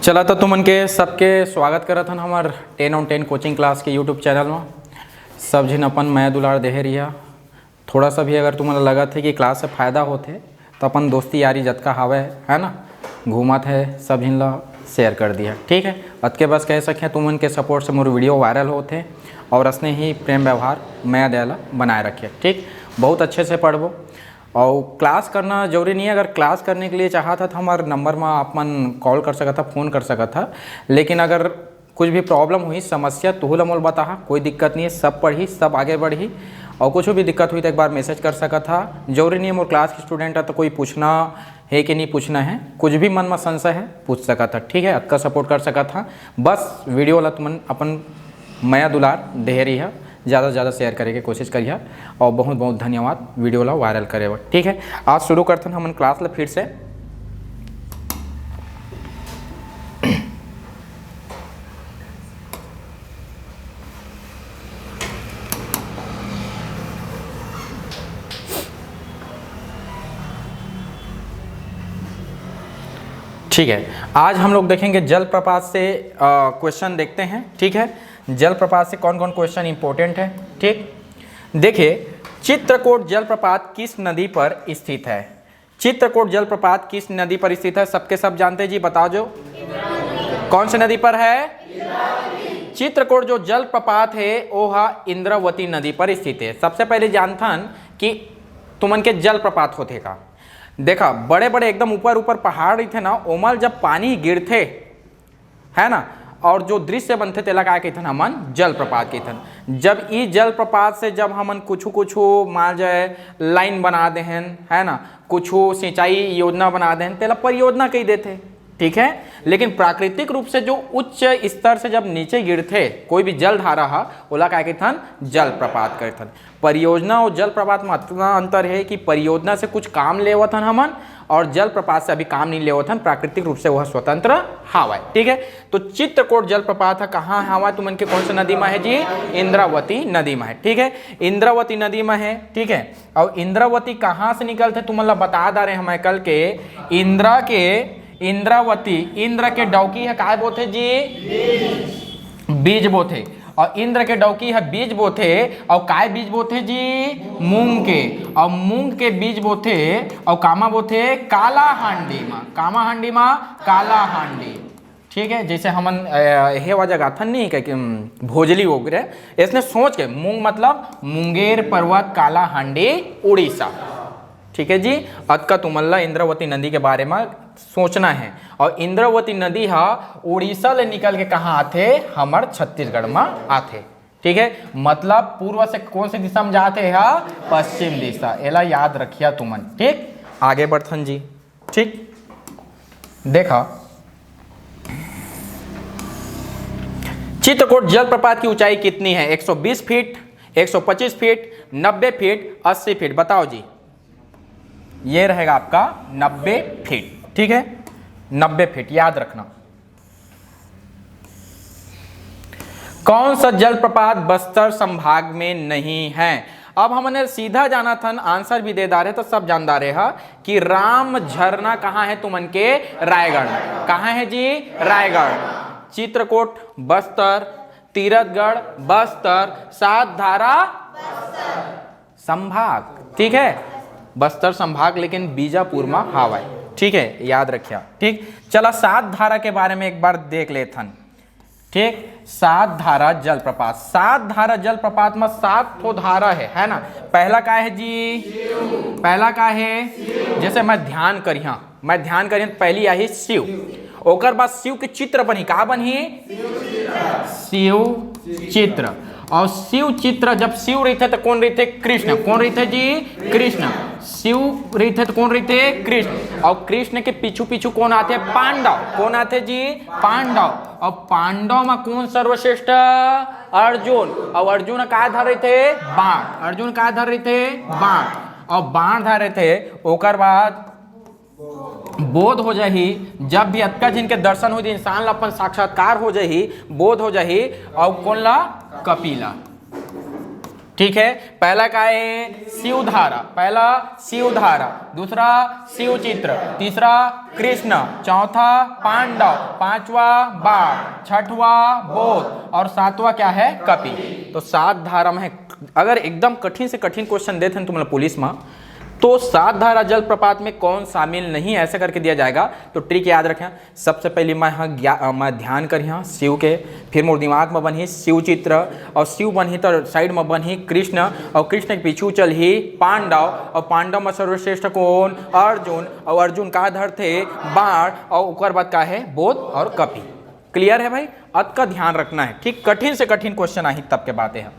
चला तो तुमन के सबके स्वागत करत हन हमार 10 on 10 कोचिंग क्लास के यूट्यूब चैनल में। सब झिन अपन मैं दुलार देहे रिहा। थोड़ा सा भी अगर तुमन लगा थे कि क्लास से फ़ायदा होते तो अपन दोस्ती यारी जतका हावे है ना घूमत है सब झिन ला शेयर कर दिया। ठीक है, अतके बस कह सकें तुमन के सपोर्ट से मोर वीडियो वायरल होते और असने ही प्रेम व्यवहार मैं देला बनाए रखे। ठीक, बहुत अच्छे से पढ़बो और क्लास करना जरूरी नहीं है। अगर क्लास करने के लिए चाहा था तो हमारे नंबर में आप मन कॉल कर सकता, फ़ोन कर सकता। लेकिन अगर कुछ भी प्रॉब्लम हुई समस्या तो मोल बता, कोई दिक्कत नहीं है, सब पढ़ी सब आगे बढ़ी। और कुछ भी दिक्कत हुई तो एक बार मैसेज कर सकता। जरूरी नहीं है मोर क्लास के स्टूडेंट है तो कोई पूछना है कि नहीं पूछना है, कुछ भी मन में संशय है पूछ सकता। ठीक है, अक्का सपोर्ट कर सकता। बस वीडियो ला तुमन अपन मैं दुलार देहरी है ज़्यादा से ज़्यादा शेयर करे के कोशिश करिए और बहुत बहुत धन्यवाद वीडियो ला वायरल करे। ठीक है, आज शुरू करते हैं हमन क्लास ला फिर से। ठीक है, आज हम लोग देखेंगे जलप्रपात से क्वेश्चन देखते हैं। ठीक है, जलप्रपात से कौन कौन क्वेश्चन इंपॉर्टेंट है। ठीक, देखिए चित्रकूट जलप्रपात किस नदी पर स्थित है। चित्रकूट जलप्रपात किस नदी पर स्थित है, सबके सब जानते हैं जी, बताओ जो कौन सी नदी पर है। चित्रकूट जो जलप्रपात है वो इंद्रावती नदी पर स्थित है। सबसे पहले जानथन कि तुमन के जलप्रपात होते का देखा, बड़े बड़े एकदम ऊपर ऊपर पहाड़ थे ना, ओमल जब पानी गिरथे है ना और जो दृश्य बनते तेला का कहथन हमन जलप्रपात कहथन। जब ई जलप्रपात से जब हमन कुछ मान जाए लाइन बना देहन है ना, कुछ सिंचाई योजना बना देहन तेला परियोजना कही देते। ठीक है, लेकिन प्राकृतिक रूप से जो उच्च स्तर से जब नीचे गिरथे कोई भी जल धारा हा ओला का कहथन जलप्रपात कहथन। परियोजना और जलप्रपात में इतना अंतर है कि परियोजना से कुछ काम लेवथन हमन और जलप्रपात से अभी काम नहीं लेवथन, प्राकृतिक रूप से वह स्वतंत्र हावा। ठीक है, तो चित्रकूट जलप्रपात है कहाँ हावा तुमन के कौन सा नदी में है जी, इंद्रावती नदी में है। ठीक है, इंद्रावती नदी में है। ठीक है, और इंद्रावती कहाँ से निकलते तुमन ला बता दा रहे हमें कल के इंद्रावती इंद्र के डौकी है काय बोथे जी, बीज बोथे। और इंद्र के डौकी है बीज बोथे और काय बीज बोथे जी, मूंग के। और मूंग के बीज बोथे और कामा बोथे काला हांडी में, कामा हांडी में काला हांडी। ठीक है, जैसे हमन हे वजह गाथन नहीं कि भोजली वगैरह इसने सोच के मूंग मतलब मुंगेर पर्वत काला हांडी उड़ीसा। ठीक है जी, अतका तुमल्ला इंद्रावती नदी के बारे में सोचना है। और इंद्रावती नदी हा उड़ीसा ले निकल के कहाँ आते, हमार छत्तीसगढ़ में आते। ठीक है, मतलब पूर्व से कौन सी दिशा में जाते हैं, पश्चिम दिशा। एला याद रखिया तुमन। ठीक, आगे बढ़थन जी। ठीक, देखा चित्रकूट जलप्रपात की ऊंचाई कितनी है, 120 फीट, 125 फीट, 90 फीट, 80 फीट, बताओ जी। ये रहेगा आपका 90 फीट। ठीक है, 90 फीट याद रखना। कौन सा जलप्रपात बस्तर संभाग में नहीं है। अब हमने सीधा जाना था, आंसर भी दे दारे तो सब जानदार है कि राम झरना कहाँ है तुमन के, रायगढ़। कहाँ है जी, रायगढ़। चित्रकूट बस्तर, तीरथगढ़ बस्तर, सात धारा संभाग। ठीक है, बस्तर संभाग लेकिन बीजापुर में हावा। ठीक है, याद रखिया। ठीक, चला सात धारा के बारे में एक बार देख लेथन। ठीक, सात धारा जलप्रपात, सात धारा जलप्रपात में 7 ठो धारा है ना। पहला का है जी, पहला का है जैसे मैं ध्यान करिया पहली आई शिव, ओकर बाद शिव के चित्र बनी, का बनी शिव चित्र। और शिव चित्र जब शिव रहते तो कौन रहते, कृष्ण। कौन रहते जी, कृष्ण। शिव रहते तो कौन रहते, कृष्ण। और कृष्ण के पीछू पीछू कौन आते, पांडव। कौन आते जी, पांडव। और पांडव में कौन सर्वश्रेष्ठ, अर्जुन। और अर्जुन का धर रहे थे, बाण। अर्जुन का धर रहे थे, बाण। और बाण धर रहे थे, ओकर बाद बोध हो जाही। जब भी अतका जिनके दर्शन हो इंसान ला अपन साक्षात्कार हो जाही, बोध हो जाही। और कौन ला, कपिला। ठीक है। पहला क्या है? शिवधारा, पहला शिवधारा, दूसरा शिव चित्र, तीसरा कृष्ण, चौथा पांडव, पांचवा बाण, छठवा बोध और सातवां क्या है? कपि। तो 7 धारा में है। अगर एकदम कठिन से कठिन क्वेश्चन देते हैं तुम्हारा पुलिस में तो 7 धारा जलप्रपात में कौन शामिल नहीं, ऐसे करके दिया जाएगा। तो ट्रिक याद रखें। सबसे पहले मैं ध्यान करिए शिव के, फिर मोर दिमाग में बनी शिव चित्र और शिव बनी तो साइड में बनी कृष्ण और कृष्ण के पीछू चल ही पांडव और पांडव में सर्वश्रेष्ठ कौन? अर्जुन और अर्जुन का धर थे बाण और उकर बाद का है? बोध और कपि। क्लियर है भाई? अत का ध्यान रखना है। ठीक, कठिन से कठिन क्वेश्चन आई तब के बातें हैं।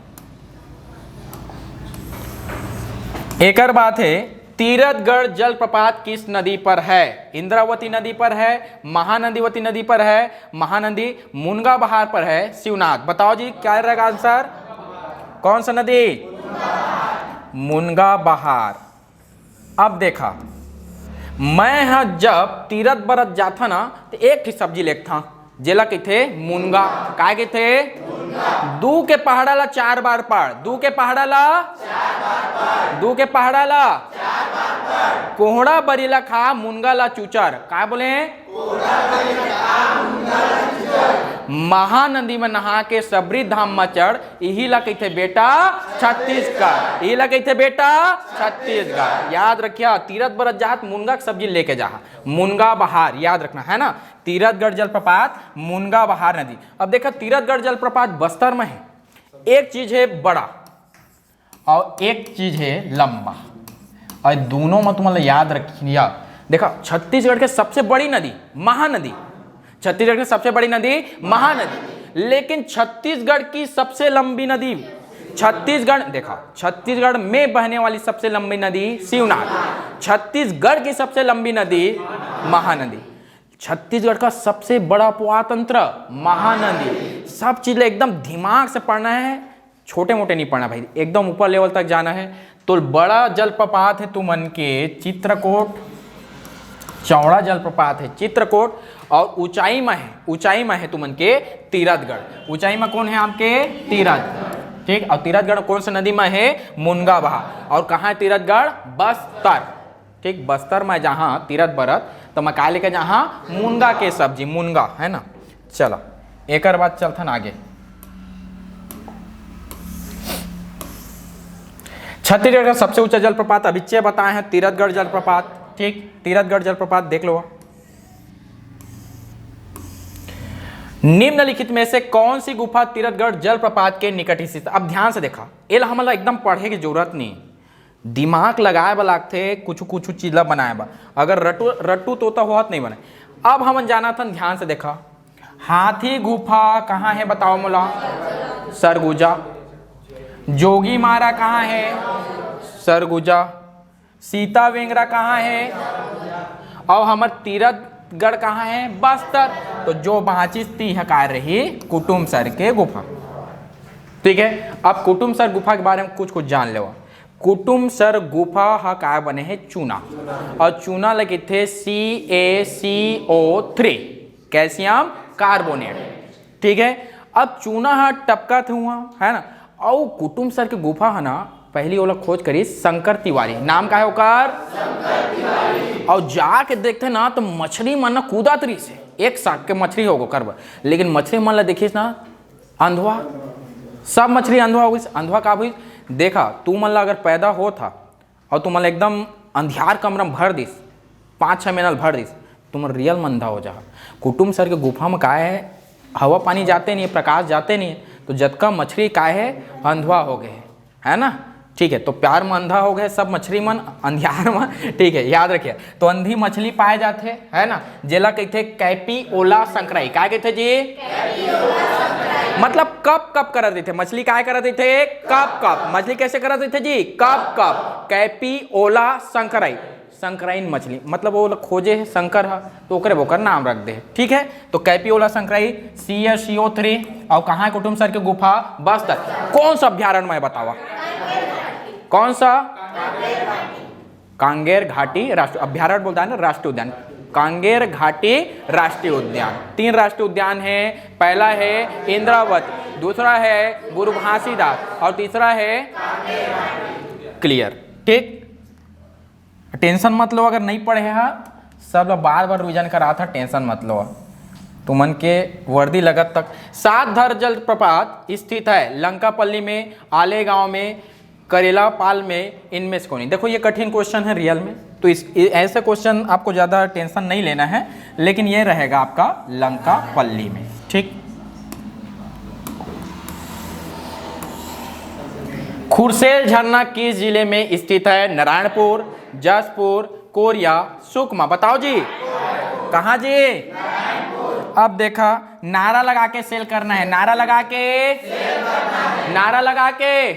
एक और बात है, तीरथगढ़ जलप्रपात किस नदी पर है? इंद्रावती नदी पर है, महानंदीवती नदी पर है, महानंदी मुनगा बहार पर है, शिवनाथ। बताओ जी क्या रहेगा आंसर? कौन सा नदी? मुनगा बहार। अब देखा मैं जब तीरथ बरत जाता ना तो एक ही सब्जी लेता जेला कहते मुनगा। काय कहते? दू के पहाड़ा ला 4 बार पढ़, दू के पहाड़ा ला 4 बार पढ़, दू के पहाड़ा ला 4 बार पढ़। कोहड़ा बरीला खा मुनगा ला चूचर। काय बोले? कोहड़ा बरीला खा मुनगा ला चूचर। महानदी में नहा के सबरी धाम में चढ़, यही ला कहते बेटा छत्तीसगढ़, यही ला कहते बेटा छत्तीसगढ़। याद रखिया, तीरथ बरत जात मुनगा की सब्जी लेके जा, मुनगा बहार याद रखना है ना। तीरथगढ़ जलप्रपात मुनगा बहार नदी। अब देखा तीरथगढ़ जलप्रपात बस्तर में है। एक चीज है बड़ा और एक चीज है लंबा और दोनों में तुम्हारा याद रखिए। देखा छत्तीसगढ़ के सबसे बड़ी नदी महानदी, छत्तीसगढ़ की सबसे बड़ी नदी महानदी, लेकिन छत्तीसगढ़ की सबसे लंबी नदी छत्तीसगढ़, देखा छत्तीसगढ़ में बहने वाली सबसे लंबी नदी शिवनाथ, छत्तीसगढ़ की सबसे लंबी नदी महानदी, छत्तीसगढ़ का सबसे बड़ा पुआतंत्र महानदी। सब चीज एकदम दिमाग से पढ़ना है, छोटे मोटे नहीं पढ़ना भाई, एकदम ऊपर लेवल तक जाना है। तो बड़ा जलप्रपात है तुमन के चित्रकोट, चौड़ा जलप्रपात है चित्रकोट और ऊंचाई में है तुमन के तीरथगढ़। ऊंचाई में कौन है आपके? तीरथगढ़। ठीक, और तीरथगढ़ कौन सी नदी में है? मुनगा बहा। और कहाँ है तीरथगढ़? बस्तर। ठीक, बस्तर में जहाँ तीरथ बरत तो मैं क्या लेके जहाँ मुनगा के सब्जी, मुनगा है ना। चलो एक और बात चलता ना आगे। छत्तीसगढ़ का सबसे ऊंचा जलप्रपात अभिचय बताए हैं तीरथगढ़ जलप्रपात। ठीक, तीरथगढ़ जलप्रपात देख लो। निम्नलिखित में से कौन सी गुफा तीरथगढ़ जलप्रपात के निकट स्थित? अब ध्यान से देखा, ये हमारा एकदम पढ़े की जरूरत नहीं, दिमाग लगाए बा लागते कुछ कुछ चीज बनाए बा। अगर रट्टू तोता होत नहीं बने। अब हम जाना था, ध्यान से देखा, हाथी गुफा कहाँ है बताओ मोला? सरगुजा। जोगी मारा कहाँ है? सरगुजा। सीता वेंगरा कहाँ है? और हमार तीरथगढ़ कहाँ है? बस्तर। तो जो बाँची है काय रही? कुटुमसर के गुफा। ठीक है, अब कुटुमसर गुफा के बारे में कुछ जान लो। कुटुमसर गुफा हा काय बने है? चूना, और चूना लगे थे CaCO3 कैल्शियम कार्बोनेट। ठीक है, अब चूना हा टपका थे हुआ है ना। और कुटुमसर के गुफा है ना, पहली ओला खोज करी शंकर तिवारी, नाम का है ओकर? शंकर तिवारी। और जाके देखते ना तो मछली मन ना कूदा तरी से, एक साग के मछली होगो करब, लेकिन मछली मन ला देखिस ना अंधवा, सब मछली अंधवा हो गई। अंधवा का हुई? देखा तू मन ला अगर पैदा हो था और तुम एकदम अंधियार कमरा में भर दिस, 5-6 महीना भर दिस, तुम रियल मंदा हो जा। कुटुमसर के गुफा में का है? हवा पानी जाते नहीं है, प्रकाश जाते नहीं है, तो जतका मछली का है? अंधवा हो गए है ना। ठीक है, तो प्यार में अंधा हो गए सब मछली मन अंधियार में। ठीक है, याद रखिए। तो अंधी मछली पाए जाते है ना, जेला कहते कैपिओला संकराई। क्या कहते जी? मतलब कप कप कर देते मछली, काय कर देते? Cup cup. मछली कैसे कर देते जी? Cup cup. कैपिओला संकराई, संकराइन मछली, मतलब वो खोजे है शंकर है तो ओकरे बोकर नाम रख दे। ठीक है, तो कैपिओला संकराई CaCO3। और कहाँ है कुटुमसर की गुफा? बस्तर। कौन सा अभ्यारण्य में बतावा? कौन सा? कांगेर घाटी राष्ट्रीय अभ्यारण्य बोलता है ना, राष्ट्रीय उद्यान। कांगेर घाटी राष्ट्रीय उद्यान। 3 राष्ट्रीय उद्यान है, पहला है इंद्रावती, दूसरा है गुरु घासीदास और तीसरा है क्लियर। ठीक, टेंशन मत लो, अगर नहीं पढ़े हा सब बार बार रिवीजन करा था, टेंशन मत लो, तुमन के वर्दी लगत तक। सातधर जलप्रपात स्थित है लंकापल्ली में, आले गांव में, करेला पाल में, इनमें से कौन नहीं। देखो ये कठिन क्वेश्चन है रियल में, तो इस ऐसे क्वेश्चन आपको ज़्यादा टेंशन नहीं लेना है, लेकिन ये रहेगा आपका लंकापल्ली में। ठीक, खुरसेल झरना किस जिले में स्थित है? नारायणपुर, जसपुर, कोरिया, सुकमा। बताओ जी, कहाँ जी? अब देखा, नारा लगा के सेल करना है, नारा लगा के, नारा लगा के,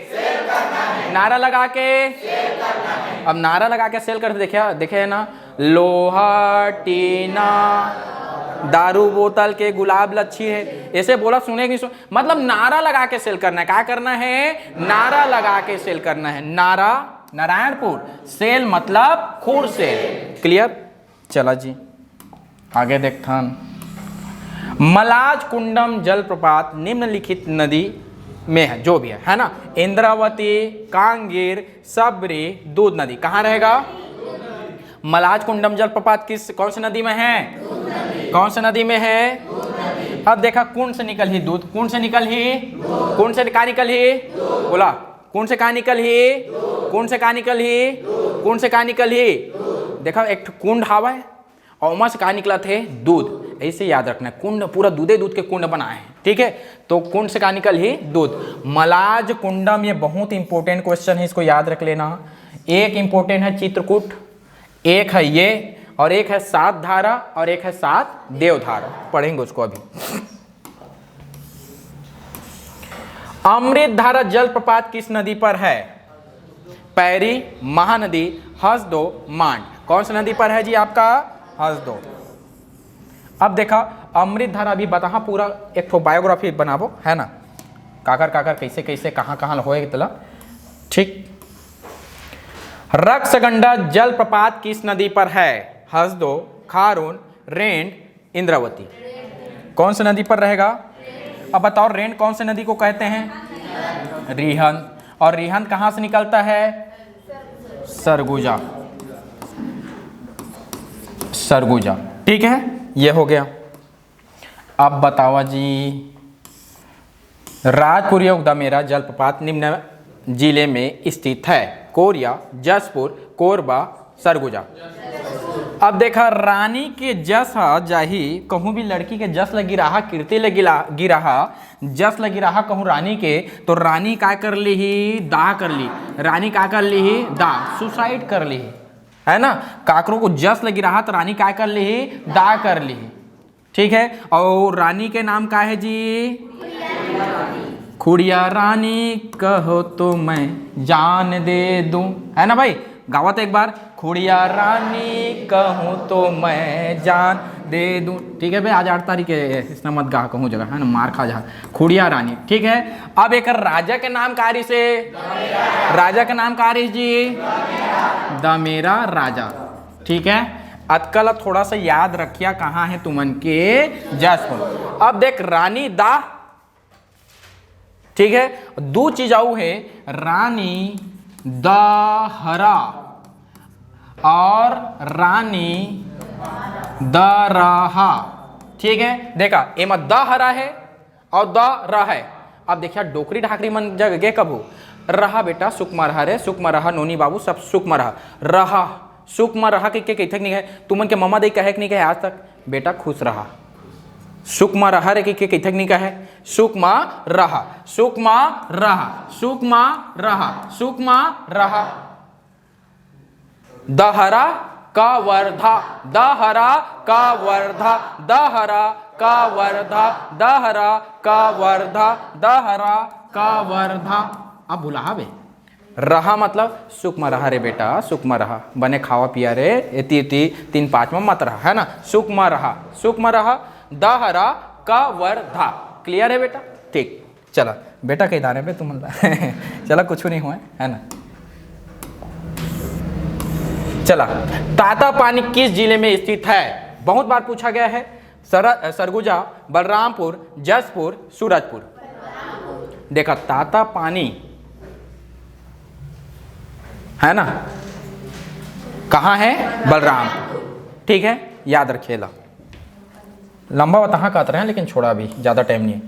नारा लगा के। अब नारा लगा के सेल करते देखे ना, लोहा टीना दारू बोतल के गुलाब लच्छी है, ऐसे बोला सुने कि मतलब नारा लगा के सेल करना है। क्या करना है? नारा लगा के सेल करना है। नारा, नारायणपुर, सेल मतलब खूर सेल। क्लियर? चला जी आगे देखता। मलाज कुंडम जलप्रपात निम्नलिखित नदी में है, जो भी है ना, इंद्रावती, कांगेर, सबरी, दूध नदी। कहाँ रहेगा? मलाज कुंडम जलप्रपात कौन सी नदी में है? कौन सी नदी में है? अब देखा, कुंड से निकल ही दूध, कुंड से निकल ही, कुंड से कहाँ निकल ही? बोला, कुंड से कहाँ निकल ही? कुंड से कहाँ निकल ही? कुंड से कहाँ निकल ही? देखा, एक कुंड हवा है और उमा से कहाँ निकला थे? दूध। ऐसे याद रखना है, कुंड पूरा दूधे दूध के कुंड बनाए हैं। ठीक है, तो कुंड से कहाँ निकल ही? दूध। मलाज कुंडम, ये बहुत इंपॉर्टेंट क्वेश्चन है, इसको याद रख लेना। एक इंपॉर्टेंट है चित्रकूट, एक है ये, और एक है सात धारा, और एक है सात देवधारा। पढ़ेंगे उसको अभी। अमृत धारा जलप्रपात किस नदी पर है? पैरी, महानदी, हसदो, मांड। कौन सी नदी पर है जी आपका? हसदो। अब देखा, अमृत धारा भी बता, पूरा एक ठो बायोग्राफी बनाबो है ना, काकर काकर कैसे कैसे कहाँ कहाँ होए तला। ठीक, रक्सगंडा जलप्रपात किस नदी पर है? हसदो, खारून, रेंड, इंद्रावती। कौन सी नदी पर रहेगा? अब बताओ, रेंड कौन सी नदी को कहते हैं? रिहंद। और रिहंद कहाँ से निकलता है? सरगुजा, सरगुजा। ठीक है, ये हो गया। अब बतावा जी, राजपुर दामेरा जलप्रपात निम्न जिले में स्थित है? कोरिया, जसपुर, कोरबा, सरगुजा। अब देखा, रानी के जस जाही, कहूँ भी लड़की के जस लगी रहा, कीर्ति लगी गिरहा, जस लगी रहा कहूँ रानी के, तो रानी का कर ली ही? दाह कर ली। रानी का कर ली ही? दाह, सुसाइड कर ली है ना। काकरों को जस लगी रहा तो रानी क्या कर ली ही? दाह कर ली। ठीक है, और रानी के नाम का है जी? खुड़िया रानी कहो तो मैं जान दे दूं, है ना भाई? गावत एक बार, खुड़िया रानी कहूँ तो मैं जान दे दूं। ठीक है भाई, आज 8 तारीख है, इसना मत गा कहूँ जगह, है ना, मार खा जा। खुड़िया रानी। ठीक है, अब एक राजा के नाम कारी से, राजा के नाम कारी जी? दामेरा राजा। ठीक है, अतकल थोड़ा सा याद रखिया, कहाँ है तुमन के? जसपुर। अब देख, रानी दा, ठीक है, दो चीज आऊ है, रानी दाहरा और रानी दरहा। ठीक है, देखा, एमा दाहरा है और दरहा है। अब देखिए, डोकरी ढाकरी मन जगह कब हो? रहा बेटा, सुकमा रहा रे, सुकमा रहा, नोनी बाबू सब सुकमा रहा, रहा सुकमा रहा के कहते नहीं है तुमन के मम्मा दे कहे कि नहीं कहे आज तक? बेटा खुश रहा, सुकमा रहा रे के कहते नहीं कहे? सुकमा रहा, सुकमा रहा, सुकमा रहा, सुकमा रहा। दहरा का वर्धा, दहरा का वर्धा, दहरा का वर्धा, दहरा का वर्धा, दहरा का वर्धा। अब भुला बे, रहा मतलब सुकमा रहा रे बेटा, सुकमा रहा, बने खावा पिया रे, एती एती 3-5 में मत रहा, है ना, सुकमा रहा, सुकमा रहा, दहरा का वर्धा। क्लियर है बेटा? ठीक, चला बेटा कहीं दाने पे तुम चला, कुछ नहीं हुआ है ना। चला, तातापानी किस जिले में स्थित है? बहुत बार पूछा गया है। सरगुजा, बलरामपुर, जसपुर, सूरजपुर। देखा, तातापानी है ना, कहाँ है? बलरामपुर। ठीक है, याद रखिएगा। लंबा बता कहते रहे हैं लेकिन छोड़ा, अभी ज्यादा टाइम नहीं है।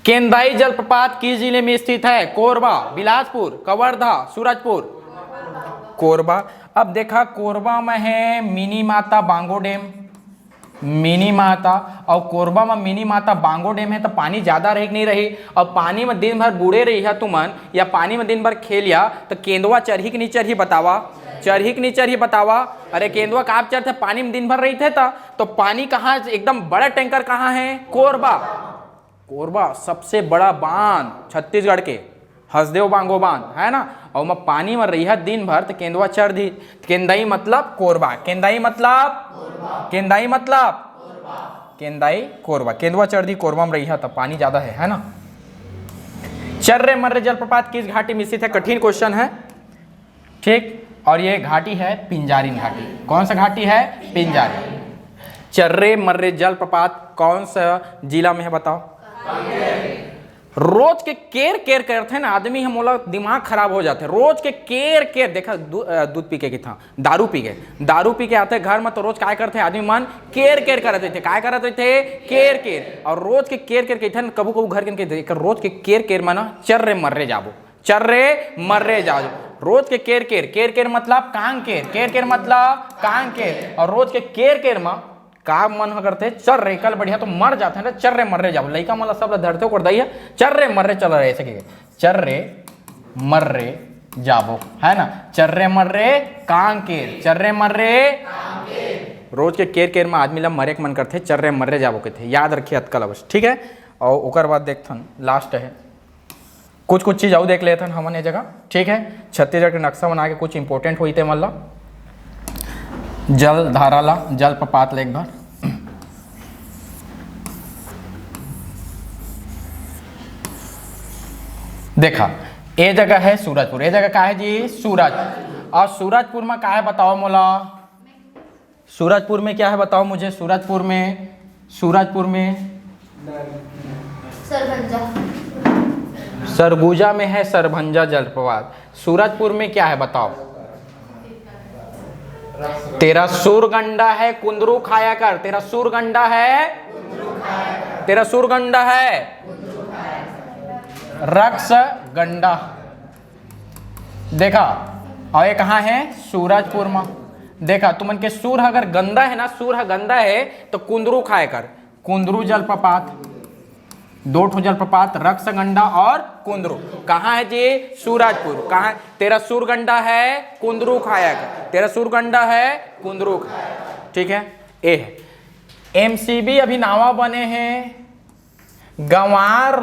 केंदाई जलप्रपात किस जिले में स्थित है? कोरबा, बिलासपुर, कवर्धा, सूरजपुर। कोरबा। अब देखा, कोरबा में है मिनी माता बांगो डैम, मिनी माता, और कोरबा में मिनी माता बांगो डैम है, तो पानी ज्यादा रही नहीं रही। और पानी में दिन भर बूढ़े रही है तुमन, या पानी में दिन भर खेलिया, तो केंदुआ चरही कि नहीं चरही बतावा? चरही कि नहीं चरही बतावा? अरे केंदुआ का आप चरते पानी में दिन भर रही थे तो पानी कहाँ, एकदम बड़ा टैंकर कहाँ है? कोरबा। कोरबा सबसे बड़ा बांध छत्तीसगढ़ के, हसदेव बांगो बांध है ना, और मैं पानी में रही है दिन भर, तो केंदुआ चर दी। केंदाई मतलब कोरबा, केंदाई मतलब, केंदाई मतलब केंदाई कोरबा, केंदुआ चर दी, कोरबा में रही है, तब पानी ज्यादा है ना। चर्रे मर्रे जलप्रपात किस घाटी में स्थित है? कठिन क्वेश्चन है, ठीक। और ये घाटी है पिंजारिन घाटी। कौन सा घाटी है? पिंजारिन। चर्रे मर्रे जलप्रपात कौन सा जिला में है बताओ? रोज के केर केर करते हैं ना आदमी, हम बोला दिमाग खराब हो जाते हैं। रोज के केर केर, देखा दूध पी के था, दारू पी के, दारू पी के आते घर में, तो रोज काय करते आदमी मन? केर केर करते थे। काय करते थे? केर केर। और रोज के केर केर कहते कबू कबू घर के रोज के केर केर माना चर्रे मर्रे जाबो, चर्रे मर्रे जाओ। रोज के केर केर, केर केर मतलब कांग केर, केर केर मतलब कांग केर। और रोज के केर केर में का मन करते चल रहे कल बढ़िया तो मर जाते हैं, चर्रे मर्रे जाओ। लड़का मतलब सब धरते कर दी है, चर्रे मर्रे चल रहे ऐसे, चर्रे मर्रे जाबो है ना, चर्रे मर्रे कांग केर, चर्रे मर्रे। रोज के केर केर में आदमी ला मरे के मन करते, चर्रे मर्रे जाबो के थे, याद रखिए अतकल अवश्य, ठीक है। और ओकर बाद देखथन लास्ट है, कुछ चीज और देख लेते हैं हमन ये जगह, ठीक है। छत्तीसगढ़ के नक्शा बना के कुछ इंपॉर्टेंट हुई थे मतलब जल धारा ला, जलप्रपात ला एक बार देखा। ये जगह है सूरजपुर, ये जगह का है जी? सूरज। और सूरजपुर में क्या है बताओ मोला? सूरजपुर में क्या है बताओ मुझे? सूरजपुर में, सूरजपुर में सरगुजा में है सरभंजा जलप्रपात। सूरजपुर में क्या है बताओ? तेरा सुरगंडा है, कुंदरू खाया कर। तेरा सुरगंडा है, तेरा सुरगंडा है, रक्स गंडा। देखा, और ये कहाँ है? सूरजपुर में। देखा, तुमन के सूर अगर गंदा है ना, सूर गंदा है तो कुंदरू खाया कर। कुंदरू जलप्रपात, दो ठो जलप्रपात, रक्सगंडा और कुंदरू। कहाँ है जी? सूरजपुर। कहाँ है? तेरा सुरगंडा है, कुंदरू खाया कर। तेरा सुरगंडा है, कुंदरू खाया, ठीक है। ए है एमसीबी अभी नावा बने हैं। गंवार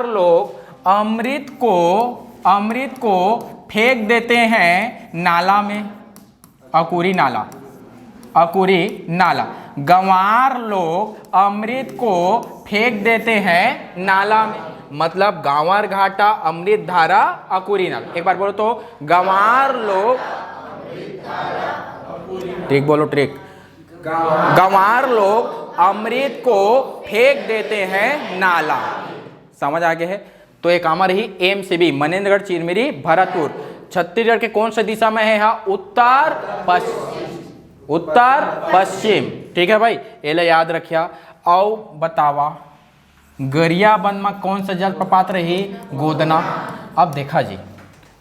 लोग अमृत को फेंक देते हैं नाला में, अकुरी नाला, अकुरी नाला। गंवार लोग अमृत को फेंक देते हैं नाला में, मतलब गांवर घाटा, अमृत धारा, अकुरी नाला। एक बार बोलो तो, गंवार लोग, ट्रिक बोलो, ट्रिक। गंवार लोग अमृत को फेंक देते हैं नाला। समझ आ गया है? तो एक हमारे ही एमसीबी मनेन्द्रगढ़, चिरमिरी, भरतपुर छत्तीसगढ़ के कौन सा दिशा में है? यहाँ उत्तर पश्चिम, ठीक है भाई, ये याद रखिया। और बतावा गरियाबंद में कौन सा जलप्रपात रही? गोदना। अब देखा जी,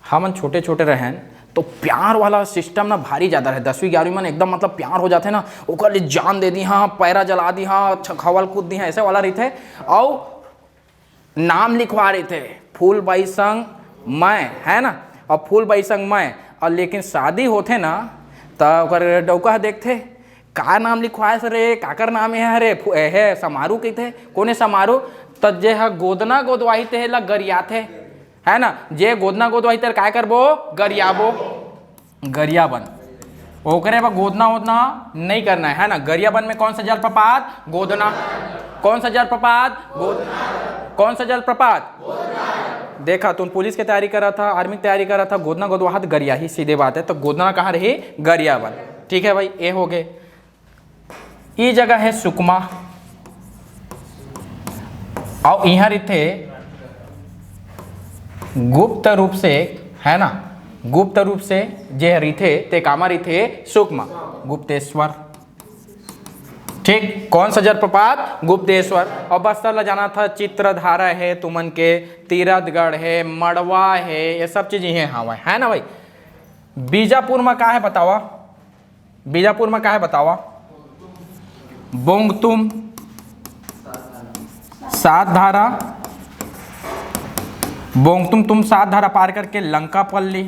हम छोटे छोटे रहें तो प्यार वाला सिस्टम ना भारी ज़्यादा है। 10वीं 11वीं में एकदम मतलब प्यार हो जाते ना, ओकर लिए जान दे दी, हाँ पैरा जला दी, हाँ खवल कूद दी, हाँ ऐसे वाला रही थे। और नाम लिखवा रहे थे, फूल बाई संग मैं, है ना, और फूल बाई संग मैं। और लेकिन शादी होते ना तो डौका देखते का नाम लिखवाए सर, रे काकर नाम है, अरे है समारोह कहते, कोने समारोह? तो जे हा गोदना गोदवाही थे ला गरिया थे, है ना, जे गोदना गोदवाही तर काय करबो? गरियाबो, गरियाबन। ओकरे बा गोदना वोदना नहीं करना है ना। गरियाबन में कौन सा जलप्रपात? गोदना। कौन सा जलप्रपात? गोदना। कौन सा जलप्रपात? गोदना। देखा तुम पुलिस की तैयारी कर रहा था, आर्मी की तैयारी कर रहा था, गोदना गोदवाहत गरिया ही सीधे बात है। तो गोदना कहाँ रही? गरियाबंद। ठीक है भाई, ए हो गए। ये जगह है सुकमा और यहाँ रिथे गुप्त रूप से, है ना, गुप्त रूप से जे रिथे ते कामा रिथे सुकमा गुप्तेश्वर। ठीक, कौन सा जलप्रपात? गुप्तेश्वर। और बस्तर ला जाना था, चित्रधारा है तुमन के, तीरथगढ़ है, मड़वा है, ये सब चीजें हैं हवा, है ना भाई। बीजापुर में कहाँ है बतावा? बीजापुर में कहाँ है बतावा? बोंगतुम, सात धारा, बोंगतुम तुम सात धारा पार करके लंका पल्ली।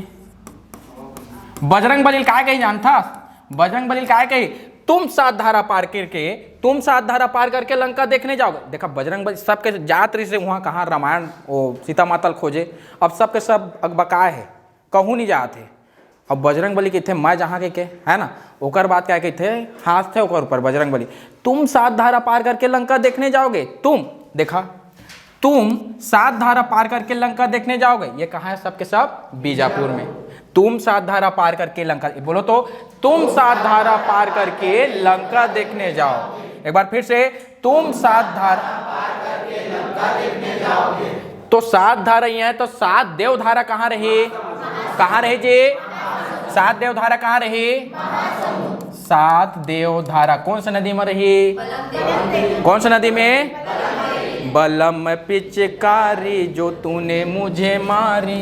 बजरंगबली काय कही जानता? बजरंगबली काय कही? तुम सात धारा पार करके, तुम सात धारा पार करके लंका देखने जाओगे। देखा बजरंगबली सबके जात्री से वहाँ कहाँ रामायण वो सीता माता खोजे, अब सबके सब अकबकाए है, कहूँ नहीं जाते। अब बजरंगबली के थे मैं जहाँ के है ना, ओकर बात क्या के थे, हाथ थे ओकर ऊपर बजरंगबली। तुम सात धारा पार करके लंका देखने जाओगे, तुम देखा, तुम सात धारा पार करके लंका देखने जाओगे, ये कहाँ है? सबके सब बीजापुर में। तुम सात धारा पार करके लंका, बोलो तो, तुम सात धारा पार करके लंका देखने जाओ। एक बार फिर से, तुम सात धारा पार करके लंका देखने जाओगे। तो सात धारा ये है, तो सात देवधारा कहाँ रही? कहाँ रही जी? सात देवधारा कहाँ रही? सात देवधारा कौन सा नदी में रही? कौन सा नदी में? बलम पिचकारी जो तूने मुझे मारी।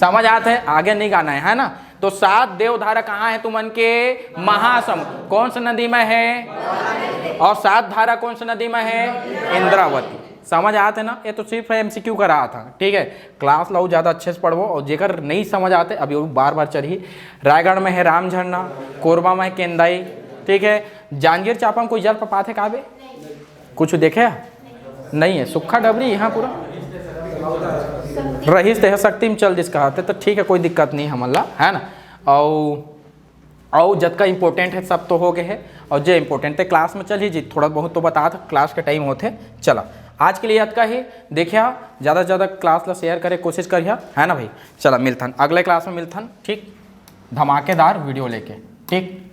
समझ आते है? आगे नहीं गाना है ना। तो सात देवधारा कहाँ है तुमन के? महासमुद्र। कौन सा नदी में है? और सात धारा कौन सा नदी में है? इंद्रावती। समझ आते ना? ये तो सिर्फ एमसीक्यू का रहा था। ठीक है, क्लास लो ज़्यादा अच्छे से पढ़वो, और जेकर नहीं समझ आते अभी वो बार बार चढ़ी। रायगढ़ में है राम झरना, कोरबा में है केंदाई। ठीक है, जांजगीर चांपा में कोई जलप्रपात है काबे? कुछ देखे नहीं है, सुखा डबरी यहाँ पूरा रहीस ते शक्ति में चल जिस कहते। तो ठीक है, कोई दिक्कत नहीं हमला, है ना। और जब का इम्पोर्टेंट है सब तो हो गए है, और जो इम्पोर्टेंट है क्लास में चल ही जी, थोड़ा बहुत तो बता था, क्लास के टाइम होते। चला आज के लिए याद का ही देखिए, ज़्यादा से ज़्यादा क्लास ला शेयर करे कोशिश करिए, है ना भाई। चला मिलथन अगले क्लास में मिलथन, ठीक, धमाकेदार वीडियो लेके। ठीक।